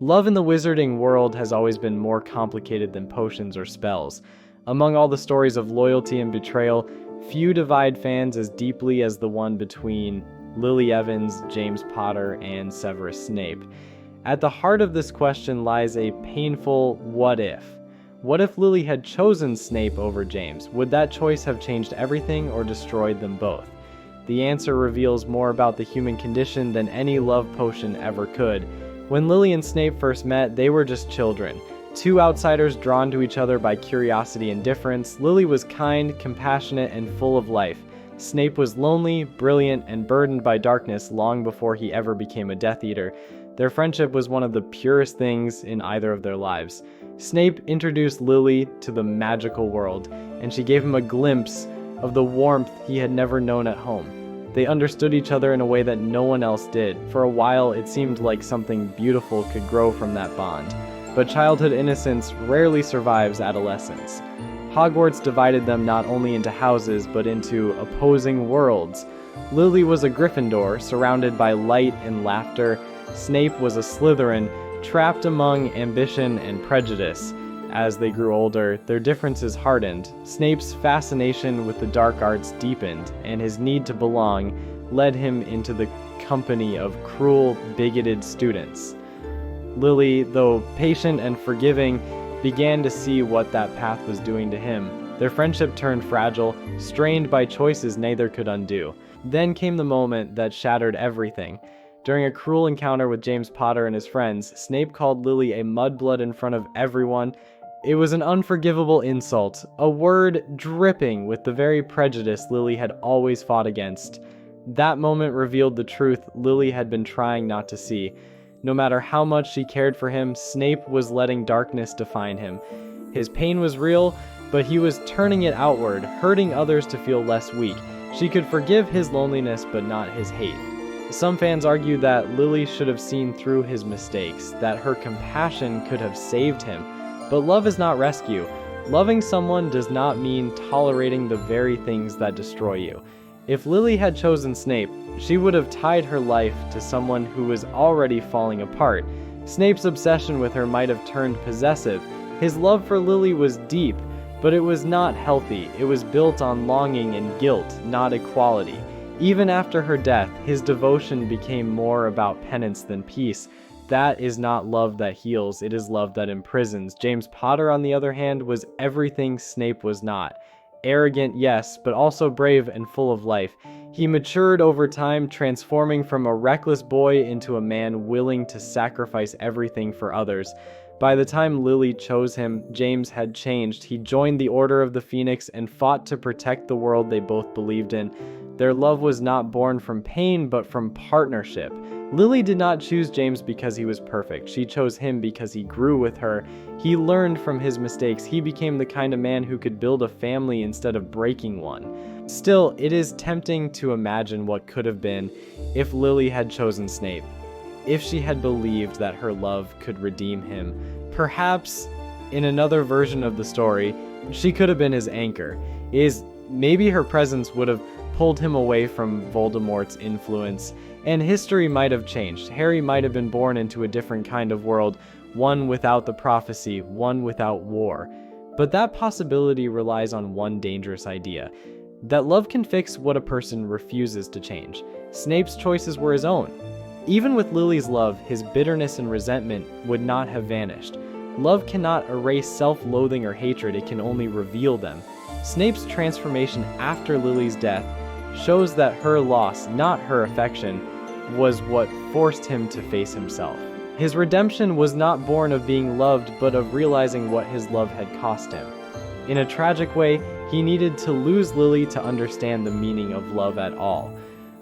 Love in the wizarding world has always been more complicated than potions or spells. Among all the stories of loyalty and betrayal, few divide fans as deeply as the one between Lily Evans, James Potter, and Severus Snape. At the heart of this question lies a painful what if. What if Lily had chosen Snape over James? Would that choice have changed everything or destroyed them both? The answer reveals more about the human condition than any love potion ever could. When Lily and Snape first met, they were just children. Two outsiders drawn to each other by curiosity and difference. Lily was kind, compassionate, and full of life. Snape was lonely, brilliant, and burdened by darkness long before he ever became a Death Eater. Their friendship was one of the purest things in either of their lives. Snape introduced Lily to the magical world, and she gave him a glimpse of the warmth he had never known at home. They understood each other in a way that no one else did. For a while, it seemed like something beautiful could grow from that bond. But childhood innocence rarely survives adolescence. Hogwarts divided them not only into houses, but into opposing worlds. Lily was a Gryffindor, surrounded by light and laughter. Snape was a Slytherin, trapped among ambition and prejudice. As they grew older, their differences hardened. Snape's fascination with the dark arts deepened, and his need to belong led him into the company of cruel, bigoted students. Lily, though patient and forgiving, began to see what that path was doing to him. Their friendship turned fragile, strained by choices neither could undo. Then came the moment that shattered everything. During a cruel encounter with James Potter and his friends, Snape called Lily a mudblood in front of everyone. It was an unforgivable insult, a word dripping with the very prejudice Lily had always fought against. That moment revealed the truth Lily had been trying not to see. No matter how much she cared for him, Snape was letting darkness define him. His pain was real, but he was turning it outward, hurting others to feel less weak. She could forgive his loneliness, but not his hate. Some fans argue that Lily should have seen through his mistakes, that her compassion could have saved him. But love is not rescue. Loving someone does not mean tolerating the very things that destroy you. If Lily had chosen Snape, she would have tied her life to someone who was already falling apart. Snape's obsession with her might have turned possessive. His love for Lily was deep, but it was not healthy. It was built on longing and guilt, not equality. Even after her death, his devotion became more about penance than peace. That is not love that heals, it is love that imprisons. James Potter, on the other hand, was everything Snape was not. Arrogant, yes, but also brave and full of life. He matured over time, transforming from a reckless boy into a man willing to sacrifice everything for others. By the time Lily chose him, James had changed. He joined the Order of the Phoenix and fought to protect the world they both believed in. Their love was not born from pain, but from partnership. Lily did not choose James because he was perfect. She chose him because he grew with her. He learned from his mistakes. He became the kind of man who could build a family instead of breaking one. Still, it is tempting to imagine what could have been if Lily had chosen Snape. If she had believed that her love could redeem him. Perhaps, in another version of the story, she could have been his anchor. Maybe her presence would have pulled him away from Voldemort's influence, and history might have changed. Harry might have been born into a different kind of world, one without the prophecy, one without war. But that possibility relies on one dangerous idea, that love can fix what a person refuses to change. Snape's choices were his own. Even with Lily's love, his bitterness and resentment would not have vanished. Love cannot erase self-loathing or hatred, it can only reveal them. Snape's transformation after Lily's death shows that her loss, not her affection, was what forced him to face himself. His redemption was not born of being loved, but of realizing what his love had cost him. In a tragic way, he needed to lose Lily to understand the meaning of love at all.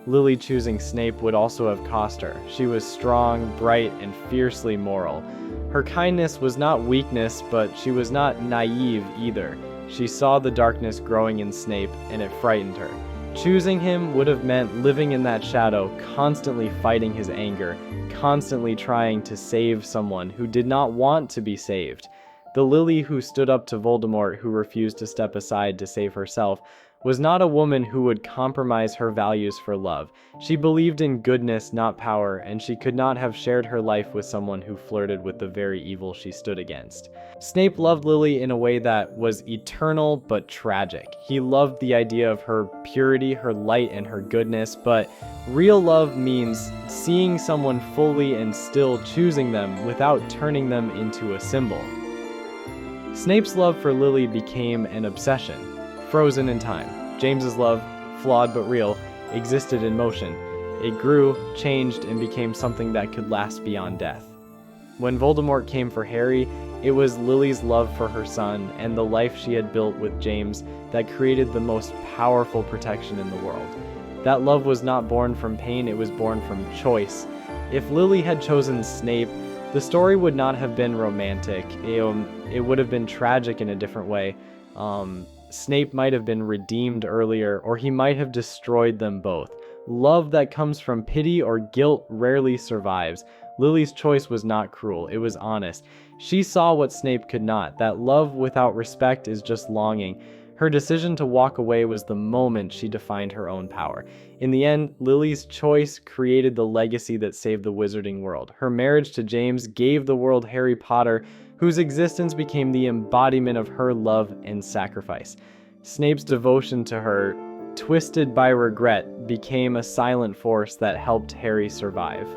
Lily choosing Snape would also have cost her. She was strong, bright, and fiercely moral. Her kindness was not weakness, but she was not naive either. She saw the darkness growing in Snape, and it frightened her. Choosing him would have meant living in that shadow, constantly fighting his anger, constantly trying to save someone who did not want to be saved. The Lily who stood up to Voldemort, who refused to step aside to save herself, was not a woman who would compromise her values for love. She believed in goodness, not power, and she could not have shared her life with someone who flirted with the very evil she stood against. Snape loved Lily in a way that was eternal but tragic. He loved the idea of her purity, her light, and her goodness, but real love means seeing someone fully and still choosing them without turning them into a symbol. Snape's love for Lily became an obsession, frozen in time. James's love, flawed but real, existed in motion. It grew, changed, and became something that could last beyond death. When Voldemort came for Harry, it was Lily's love for her son and the life she had built with James that created the most powerful protection in the world. That love was not born from pain, it was born from choice. If Lily had chosen Snape, the story would not have been romantic. It would have been tragic in a different way. Snape might have been redeemed earlier, or he might have destroyed them both. Love that comes from pity or guilt rarely survives. Lily's choice was not cruel, it was honest. She saw what Snape could not, that love without respect is just longing. Her decision to walk away was the moment she defined her own power. In the end, Lily's choice created the legacy that saved the wizarding world. Her marriage to James gave the world Harry Potter, whose existence became the embodiment of her love and sacrifice. Snape's devotion to her, twisted by regret, became a silent force that helped Harry survive.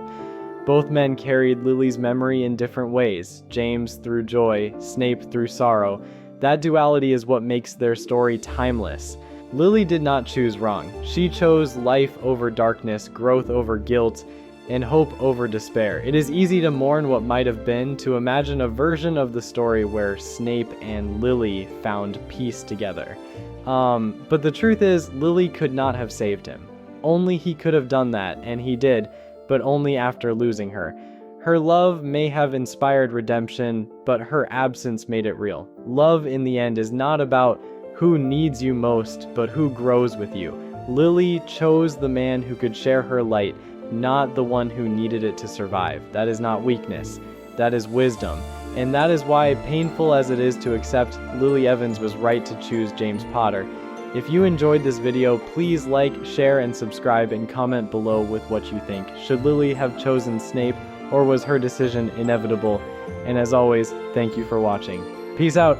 Both men carried Lily's memory in different ways, James through joy, Snape through sorrow. That duality is what makes their story timeless. Lily did not choose wrong. She chose life over darkness, growth over guilt, and hope over despair. It is easy to mourn what might have been, to imagine a version of the story where Snape and Lily found peace together. But the truth is, Lily could not have saved him. Only he could have done that, and he did, but only after losing her. Her love may have inspired redemption, but her absence made it real. Love, in the end, is not about who needs you most, but who grows with you. Lily chose the man who could share her light, not the one who needed it to survive. That is not weakness, that is wisdom. And that is why, painful as it is to accept, Lily Evans was right to choose James Potter. If you enjoyed this video, please like, share, and subscribe, and comment below with what you think. Should Lily have chosen Snape, or was her decision inevitable? And as always, thank you for watching. Peace out!